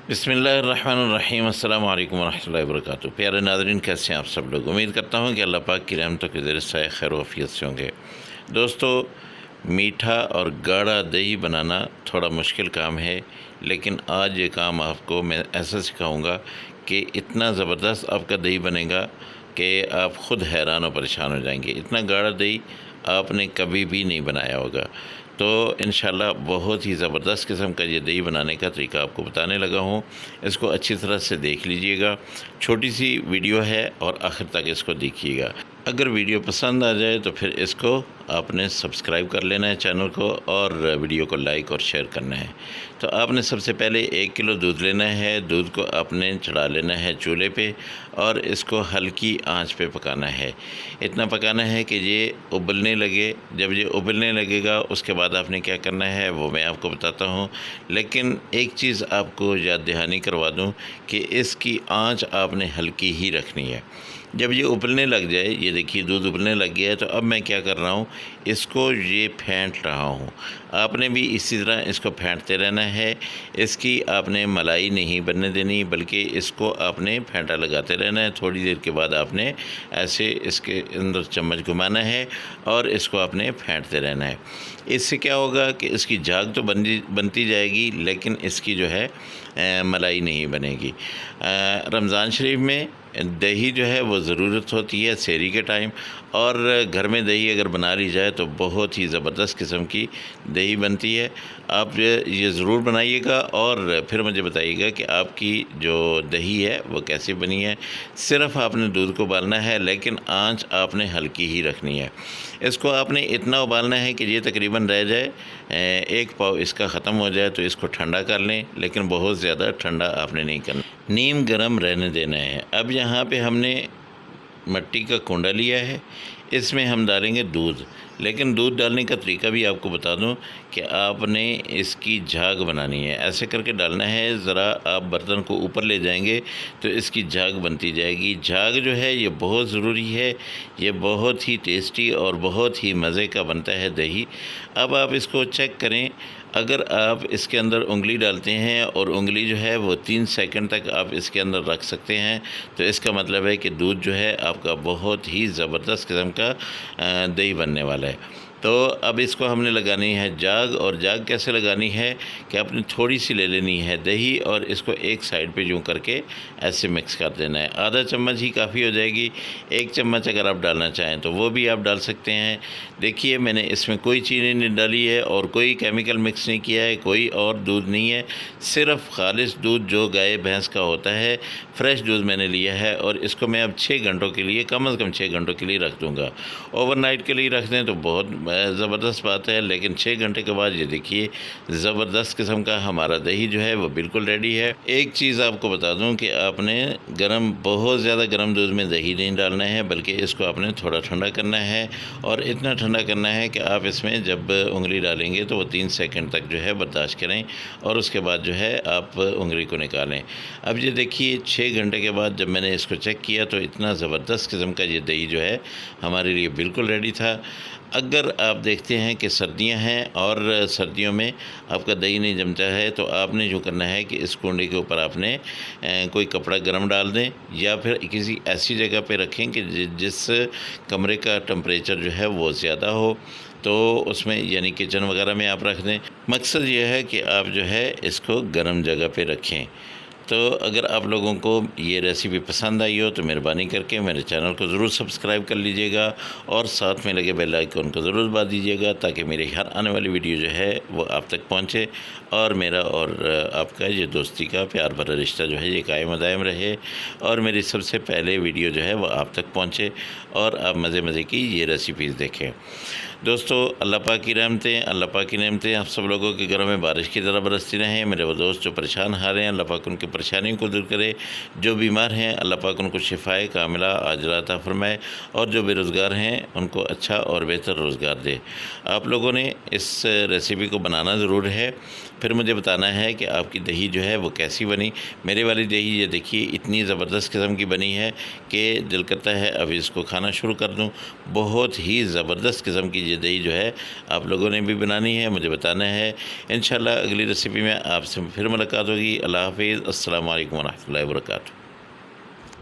बिस्मिल्लाहिर्रहमानिर्रहीम अस्सलामु अलैकुम वरहमतुल्लाहि वबरकातुहू। प्यारे नाज़रीन, कैसे हैं आप सब लोग। उम्मीद करता हूँ कि अल्लाह पाक की रहमतों के ज़रिए से खैर वफ़ियत से होंगे। दोस्तों, मीठा और गाढ़ा दही बनाना थोड़ा मुश्किल काम है, लेकिन आज ये काम आपको मैं ऐसा सिखाऊँगा कि इतना ज़बरदस्त आपका दही बनेगा कि आप ख़ुद हैरान और परेशान हो जाएंगे। इतना गाढ़ा दही आपने कभी भी नहीं बनाया होगा। तो इंशाल्लाह बहुत ही ज़बरदस्त किस्म का ये दही बनाने का तरीका आपको बताने लगा हूँ। इसको अच्छी तरह से देख लीजिएगा। छोटी सी वीडियो है और आखिर तक इसको देखिएगा। अगर वीडियो पसंद आ जाए तो फिर इसको आपने सब्सक्राइब कर लेना है चैनल को, और वीडियो को लाइक और शेयर करना है। तो आपने सबसे पहले 1 किलो दूध लेना है। दूध को आपने चढ़ा लेना है चूल्हे पे और इसको हल्की आंच पे पकाना है। इतना पकाना है कि ये उबलने लगे। जब ये उबलने लगेगा उसके बाद आपने क्या करना है वो मैं आपको बताता हूँ। लेकिन एक चीज़ आपको याद दहानी करवा दूँ कि इसकी आंच आपने हल्की ही रखनी है। जब ये उबलने लग जाए, ये देखिए दूध उबलने लग गया है, तो अब मैं क्या कर रहा हूँ, इसको ये फेंट रहा हूँ। आपने भी इसी तरह इसको फेंटते रहना है। इसकी आपने मलाई नहीं बनने देनी, बल्कि इसको आपने फेंटा लगाते रहना है। थोड़ी देर के बाद आपने ऐसे इसके अंदर चम्मच घुमाना है और इसको आपने फेंटते रहना है। इससे क्या होगा कि इसकी झाग तो बनती जाएगी, लेकिन इसकी जो है मलाई नहीं बनेगी। रमज़ान शरीफ में दही जो है वो ज़रूरत होती है सहरी के टाइम, और घर में दही अगर बना ली जाए तो बहुत ही ज़बरदस्त किस्म की दही बनती है। आप ये ज़रूर बनाइएगा और फिर मुझे बताइएगा कि आपकी जो दही है वो कैसे बनी है। सिर्फ़ आपने दूध को उबालना है, लेकिन आंच आपने हल्की ही रखनी है। इसको आपने इतना उबालना है कि ये तकरीबन रह जाए, 1 पाव इसका ख़त्म हो जाए तो इसको ठंडा कर लें, लेकिन बहुत ज़्यादा ठंडा आपने नहीं करना, नीम गरम रहने देना है। अब यहाँ पे हमने मिट्टी का कुंडा लिया है, इसमें हम डालेंगे दूध। लेकिन दूध डालने का तरीका भी आपको बता दूं कि आपने इसकी झाग बनानी है। ऐसे करके डालना है, ज़रा आप बर्तन को ऊपर ले जाएंगे तो इसकी झाग बनती जाएगी। झाग जो है ये बहुत ज़रूरी है। ये बहुत ही टेस्टी और बहुत ही मज़े का बनता है दही। अब आप इसको चेक करें। अगर आप इसके अंदर उंगली डालते हैं और उंगली जो है वो 3 सेकंड तक आप इसके अंदर रख सकते हैं, तो इसका मतलब है कि दूध जो है आपका बहुत ही ज़बरदस्त किस्म का दही बनने वाला है। तो अब इसको हमने लगानी है झाग। और झाग कैसे लगानी है कि आपने थोड़ी सी ले लेनी है दही और इसको एक साइड पे यूँ करके ऐसे मिक्स कर देना है। आधा चम्मच ही काफ़ी हो जाएगी। 1 चम्मच अगर आप डालना चाहें तो वो भी आप डाल सकते हैं। देखिए, मैंने इसमें कोई चीनी नहीं डाली है और कोई केमिकल मिक्स नहीं किया है, कोई और दूध नहीं है। सिर्फ़ खालिस दूध जो गाय भैंस का होता है, फ्रेश दूध मैंने लिया है। और इसको मैं अब 6 घंटों के लिए, कम से कम 6 घंटों के लिए रख दूँगा। ओवरनाइट के लिए रख दें तो बहुत ज़बरदस्त बात है, लेकिन 6 घंटे के बाद ये देखिए ज़बरदस्त किस्म का हमारा दही जो है वो बिल्कुल रेडी है। एक चीज़ आपको बता दूं कि आपने बहुत ज़्यादा गर्म दूध में दही नहीं डालना है, बल्कि इसको आपने थोड़ा ठंडा करना है। और इतना ठंडा करना है कि आप इसमें जब उंगली डालेंगे तो वो 3 सेकंड तक जो है बर्दाश्त करें, और उसके बाद जो है आप उंगली को निकालें। अब ये देखिए 6 घंटे के बाद जब मैंने इसको चेक किया तो इतना ज़बरदस्त किस्म का ये दही जो है हमारे लिए बिल्कुल रेडी था। अगर आप देखते हैं कि सर्दियां हैं और सर्दियों में आपका दही नहीं जमता है, तो आपने जो करना है कि इस कुंडे के ऊपर आपने कोई कपड़ा गर्म डाल दें, या फिर किसी ऐसी जगह पे रखें कि जिस कमरे का टेम्परेचर जो है वो ज़्यादा हो, तो उसमें यानी किचन वगैरह में आप रख दें। मकसद ये है कि आप जो है इसको गर्म जगह पे रखें। तो अगर आप लोगों को ये रेसिपी पसंद आई हो तो मेहरबानी करके मेरे चैनल को ज़रूर सब्सक्राइब कर लीजिएगा, और साथ में लगे बेल आइकन को ज़रूर दबा दीजिएगा, ताकि मेरी हर आने वाली वीडियो जो है वो आप तक पहुंचे, और मेरा और आपका ये दोस्ती का प्यार भरा रिश्ता जो है ये कायम दायम रहे, और मेरी सबसे पहले वीडियो जो है वो आप तक पहुँचे, और आप मज़े मज़े की ये रेसिपीज़ देखें। दोस्तों, अल्लाह पाक की रहमतें, अल्लाह पाक की नेमतें आप सब लोगों के घरों में बारिश की तरह बरसती रहें। मेरे वो दोस्त जो परेशान हारे हैं, अल्लाह पाक उनकी परेशानियों को दूर करे। जो बीमार हैं, अल्लाह पाक उनको शिफाए कामिला आजला अता फरमाए, और जो बेरोज़गार हैं उनको अच्छा और बेहतर रोज़गार दे। आप लोगों ने इस रेसिपी को बनाना ज़रूर है, फिर मुझे बताना है कि आपकी दही जो है वो कैसी बनी। मेरे वाली दही ये देखिए इतनी ज़बरदस्त किस्म की बनी है कि दिल करता है अभी इसको खाना शुरू कर दूँ। बहुत ही ज़बरदस्त किस्म की ये दही जो है आप लोगों ने भी बनानी है, मुझे बताना है। इंशाल्लाह अगली रेसिपी में आपसे फिर मुलाकात होगी। अल्लाह हाफ़िज़। अस्सलामु अलैकुम व रहमतुल्लाहि व बरकातुहू।